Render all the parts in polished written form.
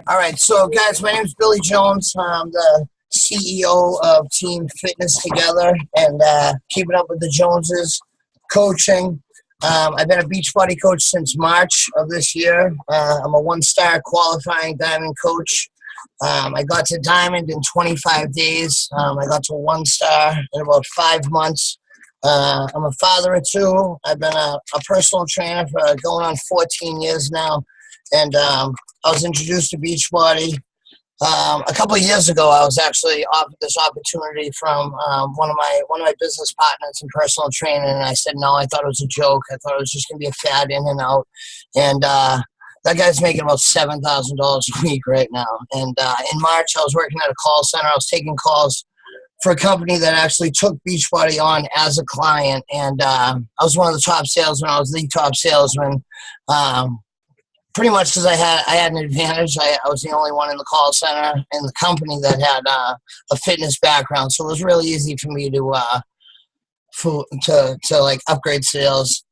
All right, so guys, my name is Billy Jones. I'm the CEO of Team Fitness Together and Keeping Up with the Joneses coaching. I've been a Beachbody coach since March of this year. I'm a one-star qualifying diamond coach. I got to diamond in 25 days. I got to one star in about 5 months. I'm a father of two. I've been a personal trainer for going on 14 years now. And I was introduced to Beachbody a couple of years ago. I was actually offered this opportunity from one of my business partners in personal training, and I said no. I thought it was a joke. I thought it was just going to be a fad in and out. And that guy's making about $7,000 a week right now. And in March, I was working at a call center. I was taking calls for a company that actually took Beachbody on as a client, and I was one of the top salesmen. I was the top salesman. Pretty much because I had an advantage. I was the only one in the call center in the company that had a fitness background, so it was really easy for me to like upgrade sales.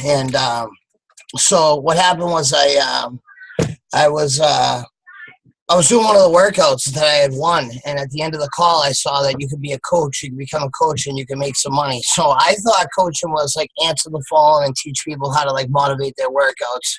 And so what happened was I was doing one of the workouts that I had won, and at the end of the call, I saw that you could be a coach, you could become a coach, and you can make some money. So I thought coaching was like answer the phone and teach people how to like motivate their workouts.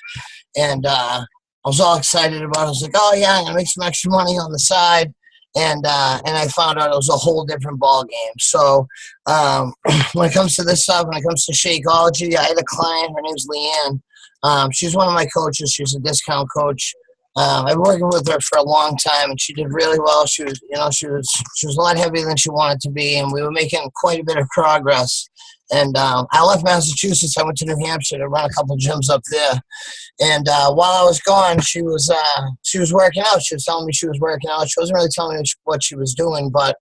And I was all excited about it. I was like, oh yeah, I'm gonna make some extra money on the side. And I found out it was a whole different ball game. So when it comes to this stuff, when it comes to Shakeology, I had a client. Her name's Leanne. She's one of my coaches. She's a discount coach. I've been working with her for a long time, and she did really well. She was a lot heavier than she wanted to be, and we were making quite a bit of progress. And I left Massachusetts. I went to New Hampshire to run a couple gyms up there. And while I was gone, she was working out. She was telling me she was working out. She wasn't really telling me what she was doing, but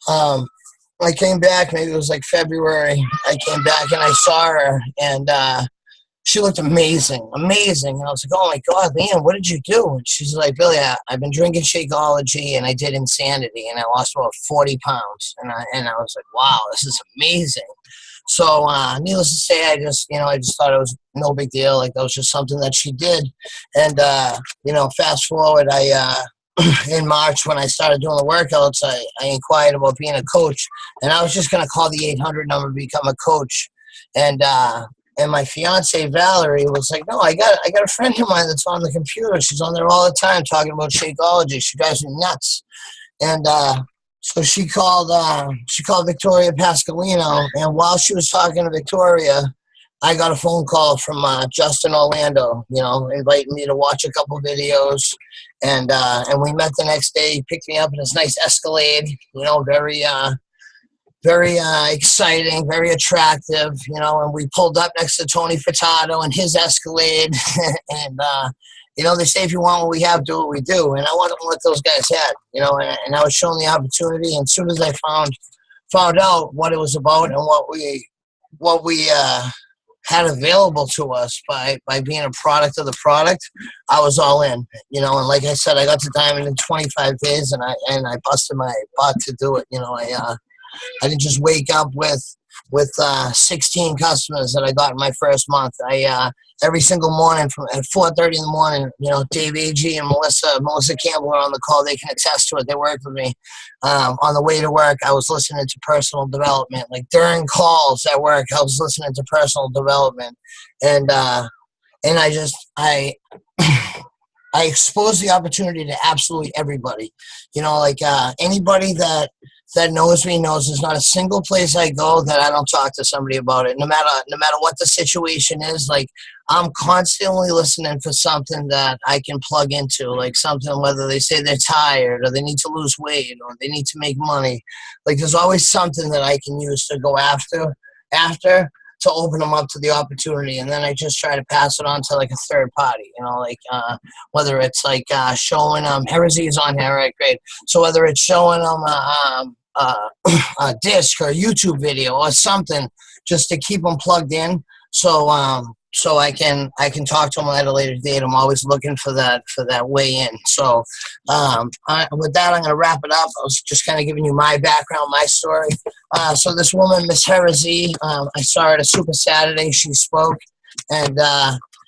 I came back. Maybe it was like February. I came back and I saw her, and she looked amazing. And I was like, oh my God, man, what did you do? And she's like, Billy, I've been drinking Shakeology, and I did Insanity, and I lost about 40 pounds. And I was like, wow, this is amazing. So needless to say, I just thought it was no big deal. Like that was just something that she did. And, fast forward, in March when I started doing the workouts, I inquired about being a coach, and I was just going to call the 800 number to become a coach. And my fiance Valerie was like, "No, I got a friend of mine that's on the computer. She's on there all the time talking about Shakeology. She drives me nuts." And so she called Victoria Pascalino, and while she was talking to Victoria, I got a phone call from Justin Orlando, inviting me to watch a couple videos, and we met the next day. He picked me up in his nice Escalade, very exciting, very attractive, and we pulled up next to Tony Furtado in his Escalade. And, they say if you want what we have, do what we do. And I wanted what those guys had, and I was shown the opportunity. And as soon as I found out what it was about and what we had available to us by being a product of the product, I was all in, and like I said, I got to diamond in 25 days, and I busted my butt to do it. I didn't just wake up with 16 customers that I got in my first month. I every single morning from at 4:30 in the morning, Dave Agee and Melissa Campbell are on the call. They can attest to it. They work with me. On the way to work, I was listening to personal development. Like during calls at work, I was listening to personal development, and I I expose the opportunity to absolutely everybody. Anybody that knows me knows there's not a single place I go that I don't talk to somebody about it. No matter what the situation is, like I'm constantly listening for something that I can plug into, like something, whether they say they're tired or they need to lose weight or they need to make money. Like there's always something that I can use to go after to open them up to the opportunity. And then I just try to pass it on to like a third party, whether it's like showing them, Hera Zee is on here, right? Great. So whether it's showing them a disc or a YouTube video or something, just to keep them plugged in. So I can talk to them at a later date. I'm always looking for that way in. So with that, I'm going to wrap it up. I was just kind of giving you my background, my story. So this woman, Miss Hera Zee, I saw her at a Super Saturday. She spoke, and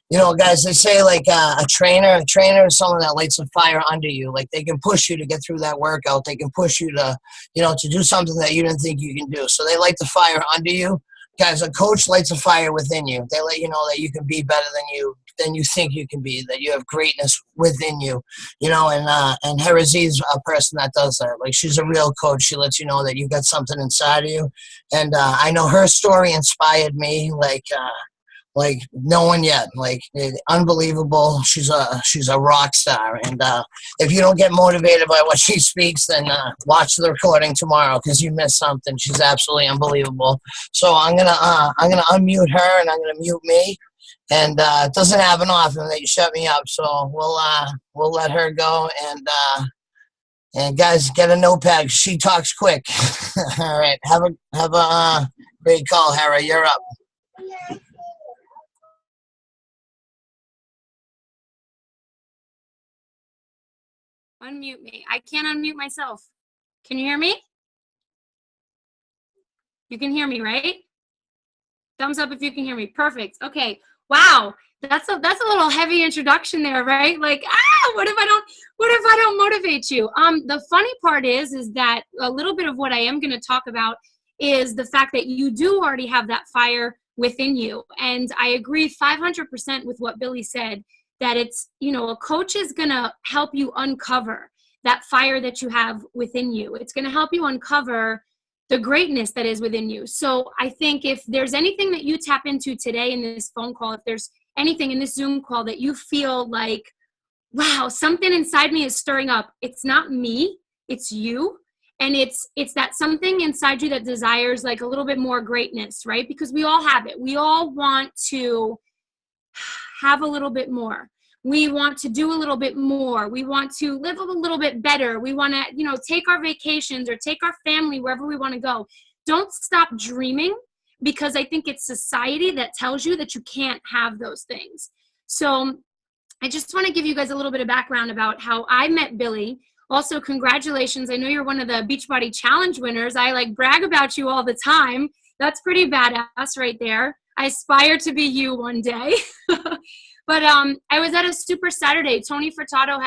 You know, guys, they say like a trainer is someone that lights a fire under you. Like they can push you to get through that workout. They can push you to, to do something that you didn't think you can do. So they light the fire under you. Guys, a coach lights a fire within you. They let you know that you can be better than you think you can be. That you have greatness within you. And Hera Zee is a person that does that. Like she's a real coach. She lets you know that you've got something inside of you. And I know her story inspired me. Like no one yet. Like unbelievable. She's a rock star. And if you don't get motivated by what she speaks, then watch the recording tomorrow because you missed something. She's absolutely unbelievable. So I'm gonna unmute her and I'm gonna mute me. And it doesn't happen often that you shut me up. So we'll let her go. And guys, get a notepad. She talks quick. All right. Have a great call, Hera. You're up. Unmute me. I can't unmute myself. Can you hear me? You can hear me, right? Thumbs up if you can hear me. Perfect. Okay. Wow. That's a little heavy introduction there, right? Like, what if I don't motivate you? The funny part is that a little bit of what I am going to talk about is the fact that you do already have that fire within you. And I agree 500% with what Billy said, that it's, a coach is going to help you uncover that fire that you have within you. It's going to help you uncover the greatness that is within you. So I think if there's anything that you tap into today in this phone call, if there's anything in this Zoom call that you feel like, wow, something inside me is stirring up, it's not me, it's you. And it's that something inside you that desires like a little bit more greatness, right? Because we all have it. We all want to have a little bit more. We want to do a little bit more. We want to live a little bit better. We want to, take our vacations or take our family wherever we want to go. Don't stop dreaming, because I think it's society that tells you that you can't have those things. So I just want to give you guys a little bit of background about how I met Billy. Also, congratulations. I know you're one of the Beachbody Challenge winners. I brag about you all the time. That's pretty badass right there. I aspire to be you one day. But I was at a Super Saturday. Tony Furtado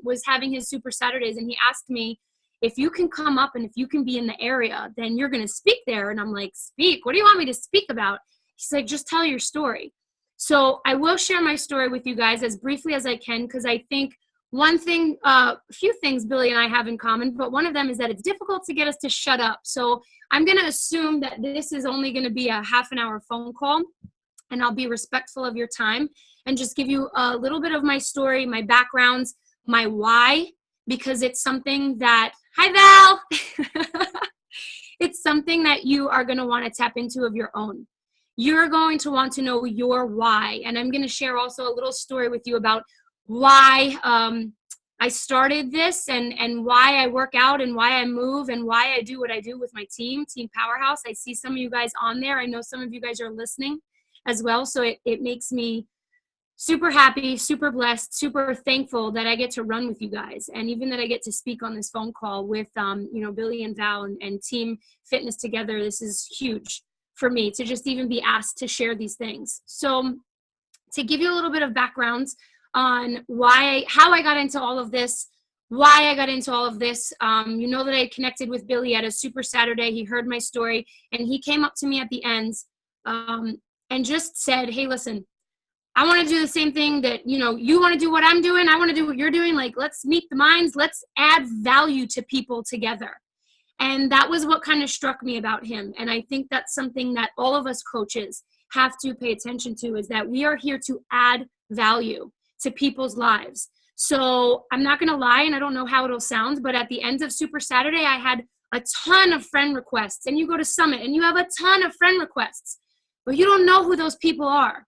was having his Super Saturdays, and he asked me, if you can come up and if you can be in the area, then you're going to speak there. And I'm like, speak? What do you want me to speak about? He's like, just tell your story. So I will share my story with you guys as briefly as I can, because I think a few things Billy and I have in common, but one of them is that it's difficult to get us to shut up. So I'm going to assume that this is only going to be a half an hour phone call, and I'll be respectful of your time and just give you a little bit of my story, my backgrounds, my why, because it's something that, hi Val, it's something that you are going to want to tap into of your own. You're going to want to know your why. And I'm going to share also a little story with you about why I started this and why I work out and why I move and why I do what I do with my team, Team Powerhouse. I see some of you guys on there. I know some of you guys are listening as well. So it makes me super happy, super blessed, super thankful that I get to run with you guys. And even that I get to speak on this phone call with, Billy and Val and Team Fitness together. This is huge for me to just even be asked to share these things. So to give you a little bit of background on how I got into all of this, why I got into all of this. You know that I had connected with Billy at a Super Saturday. He heard my story and he came up to me at the end and just said, hey, listen, I want to do the same thing that, you want to do what I'm doing. I want to do what you're doing. Like, let's meet the minds. Let's add value to people together. And that was what kind of struck me about him. And I think that's something that all of us coaches have to pay attention to, is that we are here to add value to people's lives. So I'm not going to lie, and I don't know how it'll sound, but at the end of Super Saturday, I had a ton of friend requests. And you go to Summit and you have a ton of friend requests, but you don't know who those people are.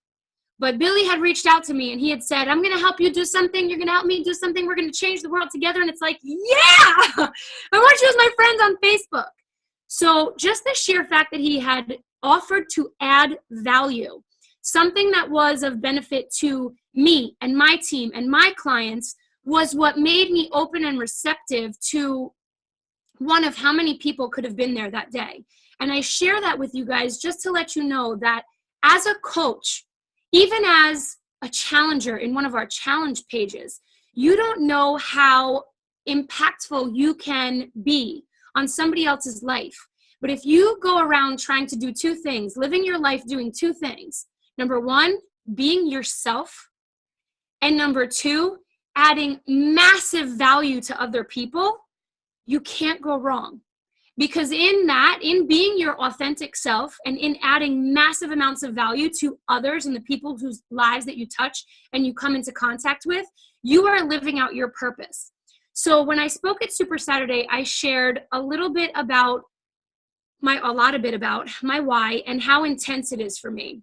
But Billy had reached out to me and he had said, I'm going to help you do something. You're going to help me do something. We're going to change the world together. And it's like, yeah, I want you as my friends on Facebook. So just the sheer fact that he had offered to add value, something that was of benefit to me and my team and my clients, was what made me open and receptive to one of how many people could have been there that day. And I share that with you guys just to let you know that as a coach, even as a challenger in one of our challenge pages, you don't know how impactful you can be on somebody else's life. But if you go around trying to do two things, living your life doing two things, number one, being yourself, and number two, adding massive value to other people, you can't go wrong. Because in that, in being your authentic self and in adding massive amounts of value to others and the people whose lives that you touch and you come into contact with, you are living out your purpose. So when I spoke at Super Saturday, I shared a lot about my why and how intense it is for me.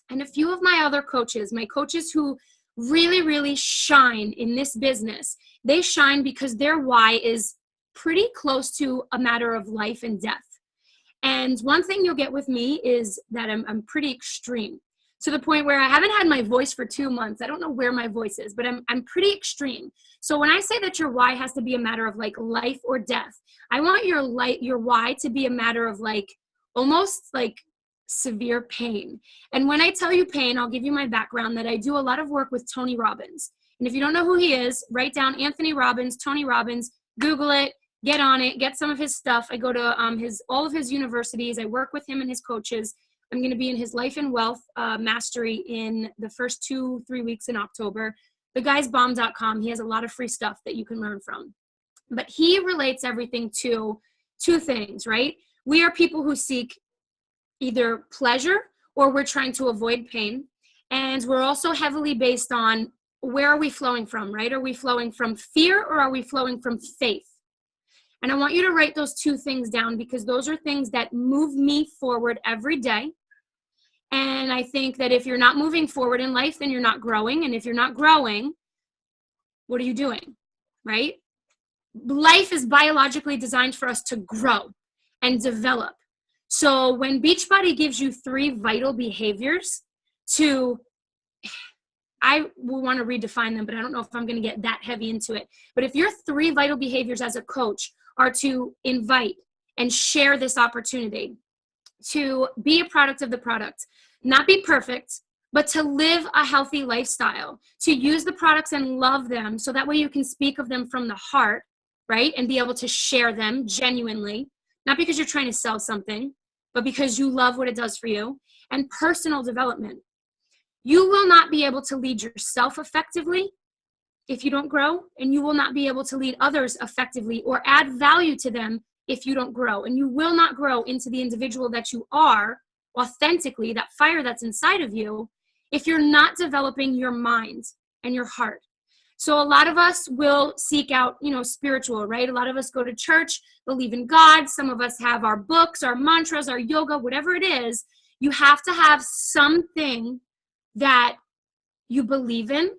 And a few of my other coaches, my coaches who really, really shine in this business, they shine because their why is pretty close to a matter of life and death. And one thing you'll get with me is that I'm pretty extreme, to the point where I haven't had my voice for 2 months. I don't know where my voice is, but I'm pretty extreme. So when I say that your why has to be a matter of like life or death, I want your why to be a matter of like almost like severe pain. And when I tell you pain, I'll give you my background, that I do a lot of work with Tony Robbins. And if you don't know who he is, write down Anthony Robbins, Tony Robbins, Google it, get on it, get some of his stuff. I go to all of his universities. I work with him and his coaches. I'm going to be in his Life and Wealth Mastery in the first 2-3 weeks in October. Theguysbomb.com. He has a lot of free stuff that you can learn from. But he relates everything to two things, right? We are people who seek either pleasure or we're trying to avoid pain. And we're also heavily based on where are we flowing from, right? Are we flowing from fear or are we flowing from faith? And I want you to write those two things down, because those are things that move me forward every day. And I think that if you're not moving forward in life, then you're not growing. And if you're not growing, what are you doing, right? Life is biologically designed for us to grow and develop. So when Beachbody gives you 3 vital behaviors I will want to redefine them, but I don't know if I'm going to get that heavy into it. But if your 3 vital behaviors as a coach are to invite and share this opportunity, to be a product of the product, not be perfect, but to live a healthy lifestyle, to use the products and love them so that way you can speak of them from the heart, right? And be able to share them genuinely, not because you're trying to sell something, but because you love what it does for you. And personal development. You will not be able to lead yourself effectively if you don't grow, and you will not be able to lead others effectively or add value to them if you don't grow. And you will not grow into the individual that you are authentically, that fire that's inside of you, if you're not developing your mind and your heart. So a lot of us will seek out, spiritual, right? A lot of us go to church, believe in God. Some of us have our books, our mantras, our yoga, whatever it is. You have to have something that you believe in,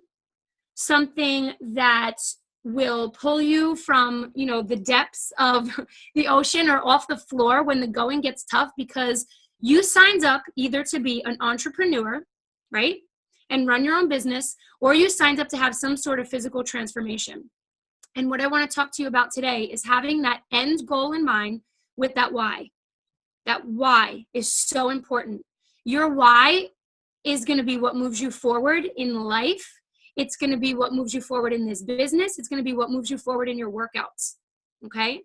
something that will pull you from, the depths of the ocean or off the floor when the going gets tough, because you signed up either to be an entrepreneur, right? And run your own business, or you signed up to have some sort of physical transformation. And what I want to talk to you about today is having that end goal in mind with that why. That why is so important. Your why is going to be what moves you forward in life. It's going to be what moves you forward in this business. It's going to be what moves you forward in your workouts. Okay?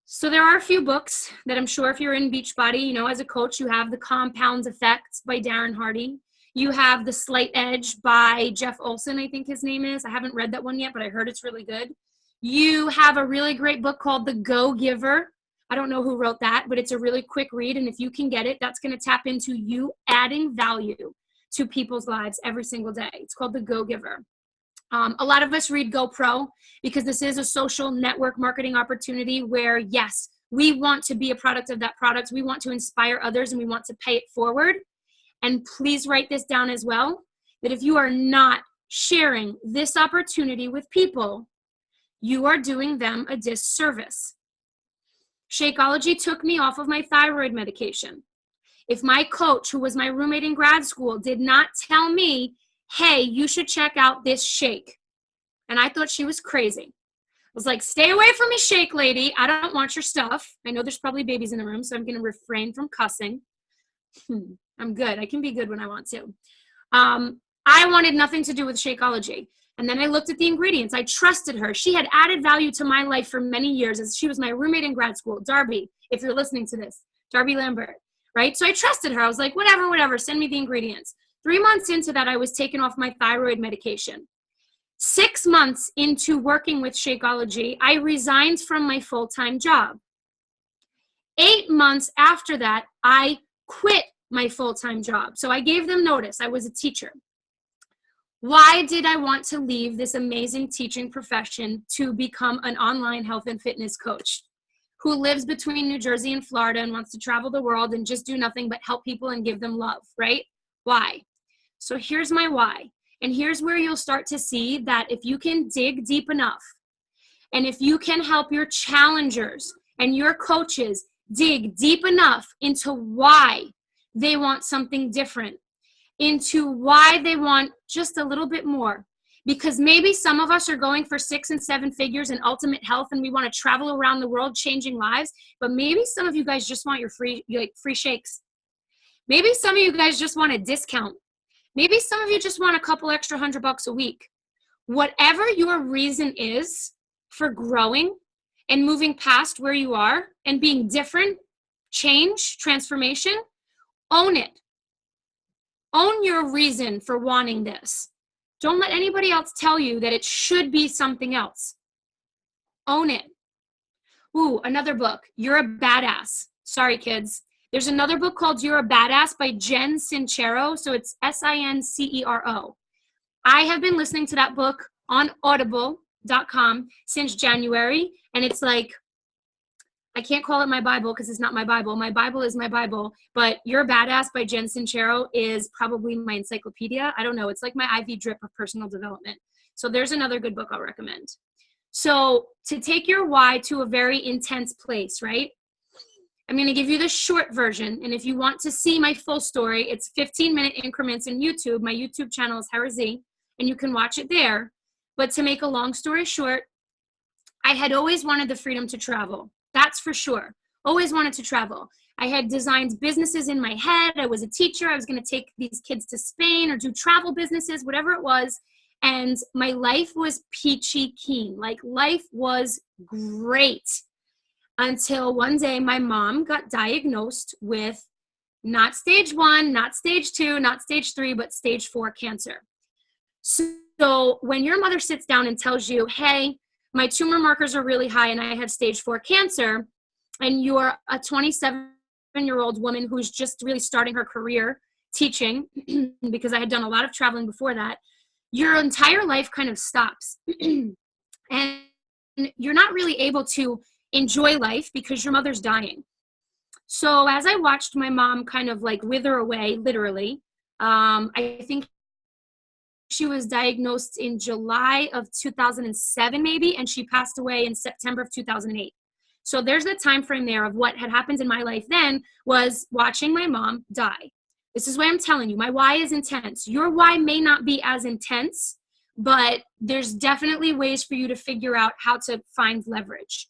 So there are a few books that I'm sure if you're in Beachbody, as a coach, you have The Compound Effect by Darren Hardy. You have The Slight Edge by Jeff Olson, I think his name is. I haven't read that one yet, but I heard it's really good. You have a really great book called The Go Giver. I don't know who wrote that, but it's a really quick read. And if you can get it, that's going to tap into you adding value to people's lives every single day. It's called The Go Giver. A lot of us read GoPro because this is a social network marketing opportunity where, yes, we want to be a product of that product. We want to inspire others and we want to pay it forward. And please write this down as well, that if you are not sharing this opportunity with people, you are doing them a disservice. Shakeology took me off of my thyroid medication. If my coach, who was my roommate in grad school, did not tell me, hey, you should check out this shake, and I thought she was crazy. I was like, stay away from me, shake lady. I don't want your stuff. I know there's probably babies in the room, so I'm going to refrain from cussing. I'm good. I can be good when I want to. I wanted nothing to do with Shakeology. And then I looked at the ingredients. I trusted her. She had added value to my life for many years, as she was my roommate in grad school. Darby, if you're listening to this, Darby Lambert, right? So I trusted her. I was like, whatever, send me the ingredients. 3 months into that, I was taken off my thyroid medication. 6 months into working with Shakeology, I resigned from my full-time job. 8 months after that, I quit my full-time job. So I gave them notice. I was a teacher. Why did I want to leave this amazing teaching profession to become an online health and fitness coach who lives between New Jersey and Florida and wants to travel the world and just do nothing but help people and give them love, right? Why? So here's my why. And here's where you'll start to see that if you can dig deep enough, and if you can help your challengers and your coaches dig deep enough into why they want something different, into why they want just a little bit more. Because maybe some of us are going for 6 and 7 figures in ultimate health and we want to travel around the world changing lives, but maybe some of you guys just want your free shakes. Maybe some of you guys just want a discount. Maybe some of you just want a couple extra $100 a week. Whatever your reason is for growing and moving past where you are and being different, change, transformation, own it. Own your reason for wanting this. Don't let anybody else tell you that it should be something else. Own it. Ooh, another book, You're a Badass. Sorry, kids. There's another book called You're a Badass by Jen Sincero. So it's Sincero. I have been listening to that book on audible.com since January. And it's like, I can't call it my Bible because it's not my Bible. My Bible is my Bible. But You're a Badass by Jen Sincero is probably my encyclopedia. I don't know. It's like my IV drip of personal development. So there's another good book I'll recommend. So to take your why to a very intense place, right? I'm going to give you the short version. And if you want to see my full story, it's 15-minute increments in YouTube. My YouTube channel is Hera Zee, and you can watch it there. But to make a long story short, I had always wanted the freedom to travel. That's for sure. Always wanted to travel. I had designed businesses in my head. I was a teacher. I was going to take these kids to Spain or do travel businesses, whatever it was. And my life was peachy keen. Like, life was great until one day my mom got diagnosed with not stage 1, not stage 2, not stage 3, but stage 4 cancer. So when your mother sits down and tells you, hey, my tumor markers are really high and I have stage 4 cancer, and you're a 27-year-old woman who's just really starting her career teaching, because I had done a lot of traveling before that, your entire life kind of stops. And you're not really able to enjoy life because your mother's dying. So as I watched my mom kind of like wither away, literally, I think she was diagnosed in July of 2007 maybe, and she passed away in September of 2008. So there's the time frame there of what had happened in my life then was watching my mom die. This is why I'm telling you, my why is intense. Your why may not be as intense, but there's definitely ways for you to figure out how to find leverage.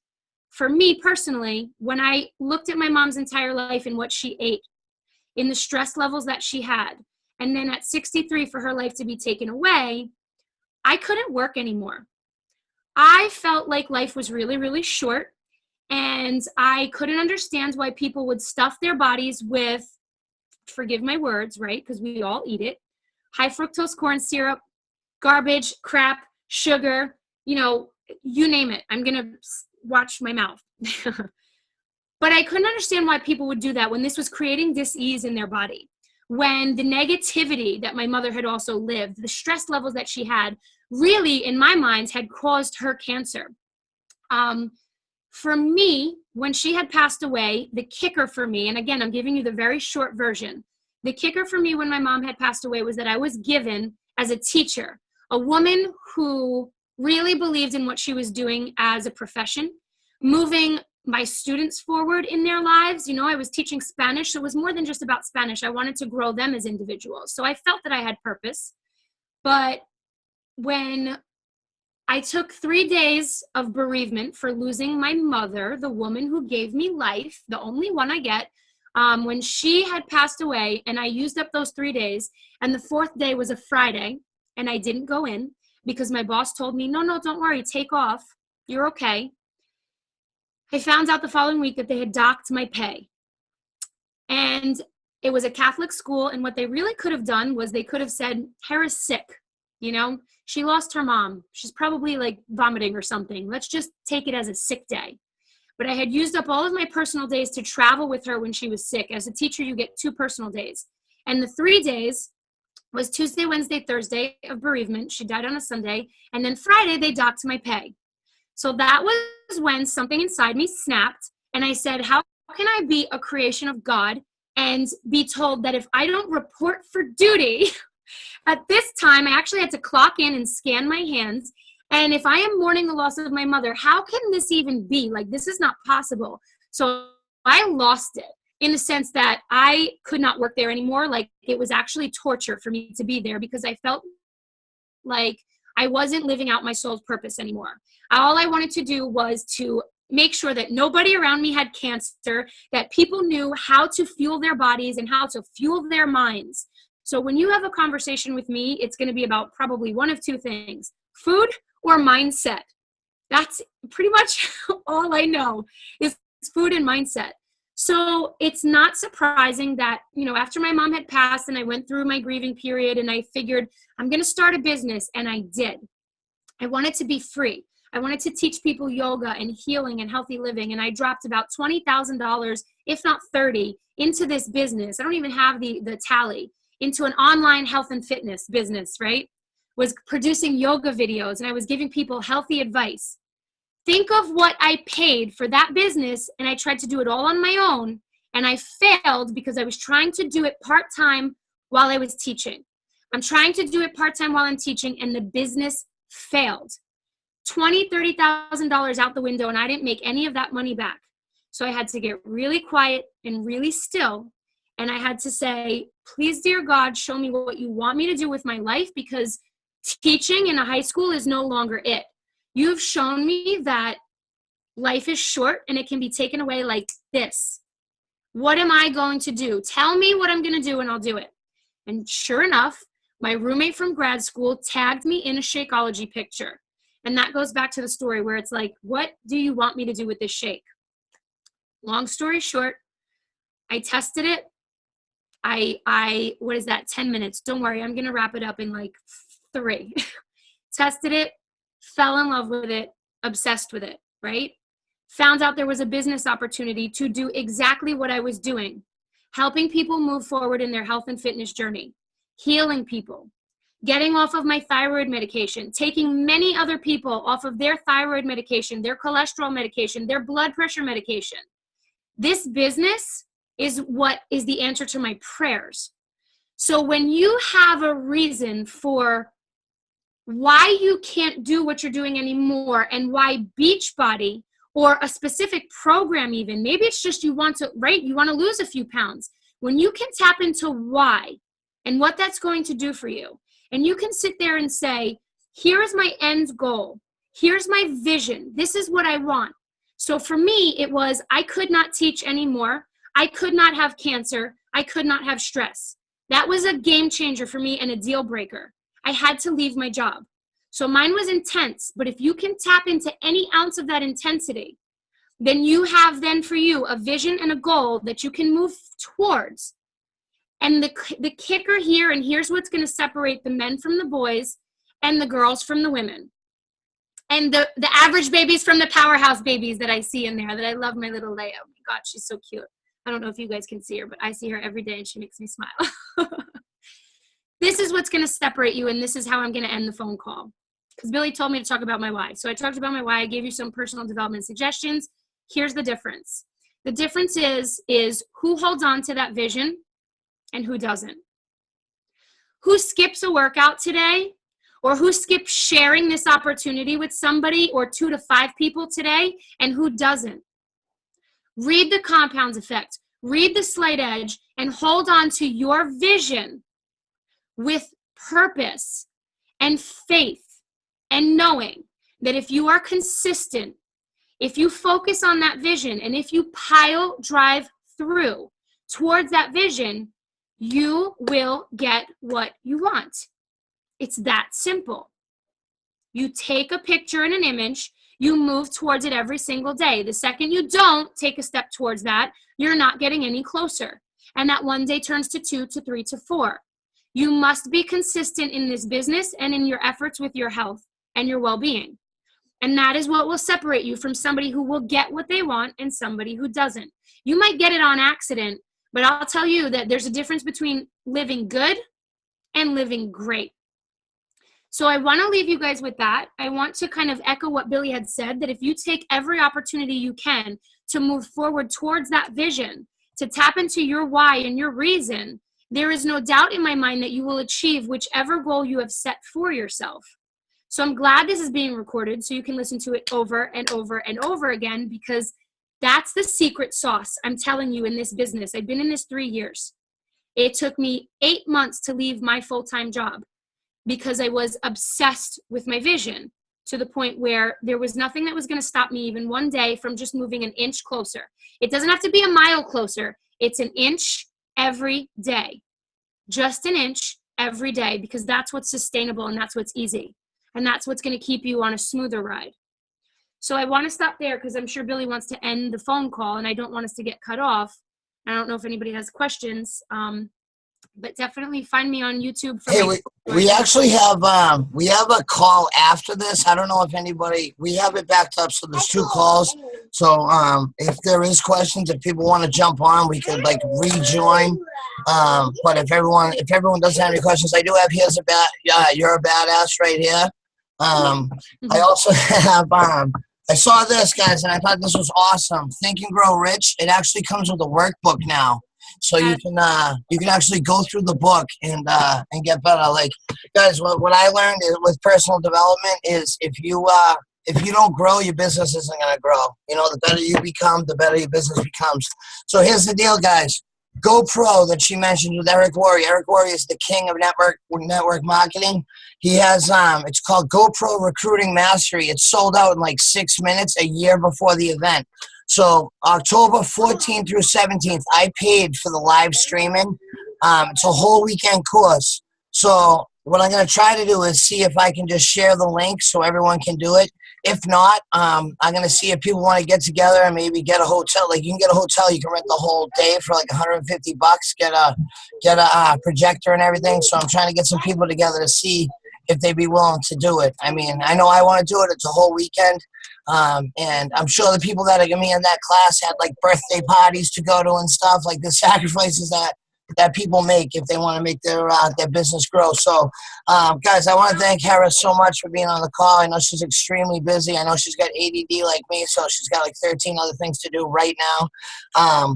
For me personally, when I looked at my mom's entire life and what she ate, in the stress levels that she had, and then at 63 for her life to be taken away, I couldn't work anymore. I felt like life was really, really short, and I couldn't understand why people would stuff their bodies with, forgive my words, right, because we all eat it, high fructose corn syrup, garbage, crap, sugar, you know, you name it. I'm going to watch my mouth. But I couldn't understand why people would do that when this was creating dis-ease in their body. When the negativity that my mother had also lived, the stress levels that she had, really, in my mind, had caused her cancer. For me, when she had passed away, the kicker for me, and again, I'm giving you the very short version, the kicker for me when my mom had passed away was that I was given, as a teacher, a woman who really believed in what she was doing as a profession, moving my students forward in their lives. You know, I was teaching Spanish, so it was more than just about Spanish. I wanted to grow them as individuals. So I felt that I had purpose. But when I took 3 days of bereavement for losing my mother, the woman who gave me life, the only one I get, When she had passed away and I used up those 3 days, and the fourth day was a Friday, and I didn't go in because my boss told me, no, don't worry, take off. You're okay. I found out the following week that they had docked my pay. And it was a Catholic school, and what they really could have done was they could have said, Hera's sick, she lost her mom. She's probably like vomiting or something. Let's just take it as a sick day. But I had used up all of my personal days to travel with her when she was sick. As a teacher, you get 2 personal days. And the 3 days was Tuesday, Wednesday, Thursday of bereavement. She died on a Sunday. And then Friday, they docked my pay. So that was when something inside me snapped. And I said, how can I be a creation of God and be told that if I don't report for duty at this time, I actually had to clock in and scan my hands. And if I am mourning the loss of my mother, how can this even be? Like, this is not possible. So I lost it in the sense that I could not work there anymore. Like, it was actually torture for me to be there because I felt like I wasn't living out my soul's purpose anymore. All I wanted to do was to make sure that nobody around me had cancer, that people knew how to fuel their bodies and how to fuel their minds. So when you have a conversation with me, it's going to be about probably one of 2 things: food or mindset. That's pretty much all I know is food and mindset. So it's not surprising that, after my mom had passed and I went through my grieving period and I figured I'm going to start a business, and I did. I wanted to be free. I wanted to teach people yoga and healing and healthy living. And I dropped about $20,000, if not 30, into this business. I don't even have the tally, into an online health and fitness business, right? Was producing yoga videos, and I was giving people healthy advice. Think of what I paid for that business, and I tried to do it all on my own, and I failed because I was trying to do it part-time while I was teaching. I'm trying to do it part-time while I'm teaching, and the business failed. $20,000, $30,000 out the window, and I didn't make any of that money back. So I had to get really quiet and really still, and I had to say, please, dear God, show me what you want me to do with my life, because teaching in a high school is no longer it. You've shown me that life is short and it can be taken away like this. What am I going to do? Tell me what I'm going to do and I'll do it. And sure enough, my roommate from grad school tagged me in a Shakeology picture. And that goes back to the story where it's like, what do you want me to do with this shake? Long story short, I tested it. What is that? 10 minutes. Don't worry. I'm going to wrap it up in like 3. Tested it, fell in love with it, obsessed with it, right? Found out there was a business opportunity to do exactly what I was doing, helping people move forward in their health and fitness journey, healing people, getting off of my thyroid medication, taking many other people off of their thyroid medication, their cholesterol medication, their blood pressure medication. This business is what is the answer to my prayers. So when you have a reason for why you can't do what you're doing anymore, and why Beachbody or a specific program, even maybe it's just you want to lose a few pounds, when you can tap into why and what that's going to do for you, and you can sit there and say, here's my end goal, here's my vision, this is what I want. So for me, it was, I could not teach anymore, I could not have cancer, I could not have stress. That was a game changer for me and a deal breaker. I had to leave my job. So mine was intense, but if you can tap into any ounce of that intensity, then you have then for you a vision and a goal that you can move towards. And the kicker here, and here's what's going to separate the men from the boys and the girls from the women, and the average babies from the powerhouse babies that I see in there, that I love my little Leia. Oh my God, she's so cute. I don't know if you guys can see her, but I see her every day and she makes me smile. This is what's going to separate you, and this is how I'm going to end the phone call. Because Billy told me to talk about my why. So I talked about my why. I gave you some personal development suggestions. Here's the difference. The difference is who holds on to that vision and who doesn't. Who skips a workout today, or who skips sharing this opportunity with somebody or 2 to 5 people today, and who doesn't. Read the compound effect. Read the slight edge and hold on to your vision with purpose and faith, and knowing that if you are consistent, if you focus on that vision, and if you pile drive through towards that vision, you will get what you want. It's that simple. You take a picture and an image, you move towards it every single day. The second you don't take a step towards that, you're not getting any closer. And that one day turns to 2 to 3 to 4. You must be consistent in this business and in your efforts with your health and your well-being. And that is what will separate you from somebody who will get what they want and somebody who doesn't. You might get it on accident, but I'll tell you that there's a difference between living good and living great. So I want to leave you guys with that. I want to kind of echo what Billy had said, that if you take every opportunity you can to move forward towards that vision, to tap into your why and your reason, there is no doubt in my mind that you will achieve whichever goal you have set for yourself. So I'm glad this is being recorded so you can listen to it over and over and over again, because that's the secret sauce, I'm telling you, in this business. I've been in this 3 years. It took me 8 months to leave my full-time job because I was obsessed with my vision, to the point where there was nothing that was going to stop me even one day from just moving an inch closer. It doesn't have to be a mile closer. It's an inch every day. Just an inch every day, because that's what's sustainable and that's what's easy. And that's what's going to keep you on a smoother ride. So I want to stop there because I'm sure Billy wants to end the phone call and I don't want us to get cut off. I don't know if anybody has questions, but definitely find me on YouTube. We actually have a call after this. I don't know if anybody, we have it backed up, so there's 2 calls. So if there is questions, if people want to jump on, we could like rejoin. But if everyone doesn't have any questions, I do have You're a Badass right here. I also have I saw this, guys, and I thought this was awesome. Think and Grow Rich. It actually comes with a workbook now. So you can actually go through the book and get better. Like, guys, what I learned with personal development is if you don't grow, your business isn't gonna grow. You know, the better you become, the better your business becomes. So here's the deal, guys. GoPro that she mentioned with Eric Worre. Eric Worre is the king of network marketing. He has it's called GoPro Recruiting Mastery. It's sold out in like 6 minutes a year before the event. So October 14th through 17th, I paid for the live streaming. It's a whole weekend course. So what I'm going to try to do is see if I can just share the link so everyone can do it. If not, I'm going to see if people want to get together and maybe get a hotel. Like, you can get a hotel, you can rent the whole day for like $150, get a projector and everything. So I'm trying to get some people together to see if they'd be willing to do it. I mean, I know I want to do it. It's a whole weekend. And I'm sure the people that are going to be in that class had like birthday parties to go to and stuff, like the sacrifices that people make if they want to make their business grow. So, guys, I want to thank Hera so much for being on the call. I know she's extremely busy. I know she's got ADD like me, so she's got like 13 other things to do right now.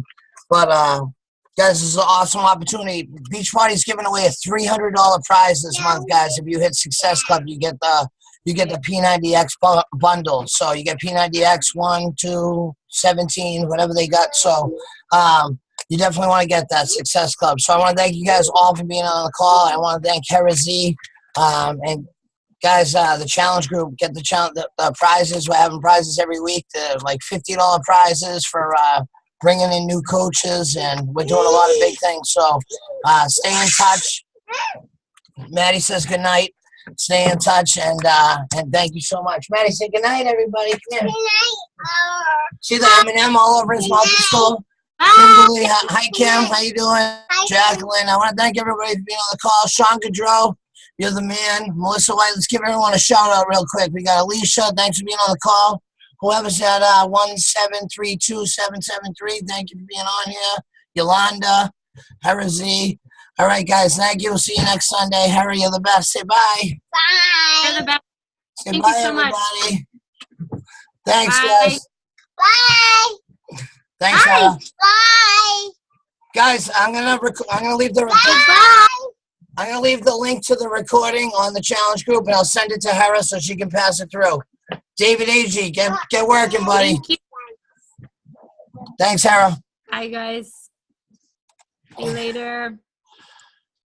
Guys, this is an awesome opportunity. Beachbody's giving away a $300 prize this month, guys. If you hit Success Club, you get the P90X bundle. So you get P90X 1, 2, 17, whatever they got. So you definitely want to get that Success Club. So I want to thank you guys all for being on the call. I want to thank Hera Zee. And guys, the challenge group, get the prizes. We're having prizes every week. Like $50 prizes for bringing in new coaches, and we're doing a lot of big things. So stay in touch. Maddie says good night. Stay in touch, and thank you so much. Maddie, say good night, everybody. Come here. Good night. See the M&M all over his mouth school? Kimberly, hi Kim, how you doing? Hi, Jacqueline, I want to thank everybody for being on the call. Sean Gaudreau, you're the man. Melissa White, let's give everyone a shout out real quick. We got Alicia, thanks for being on the call. Whoever's at 1732773, thank you for being on here. Yolanda, Hera Zee. All right, guys, thank you. We'll see you next Sunday. Hera, you're the best. Say bye. Bye. You're the best. Say thank bye, you so everybody. Much. Thanks, bye. guys. Bye. Thanks, bye. Hera. Bye. Guys, I'm gonna leave the I'm gonna leave the link to the recording on the challenge group, and I'll send it to Hera so she can pass it through. David AG, get working, buddy. Thanks, Hera. Hi, guys. See you later.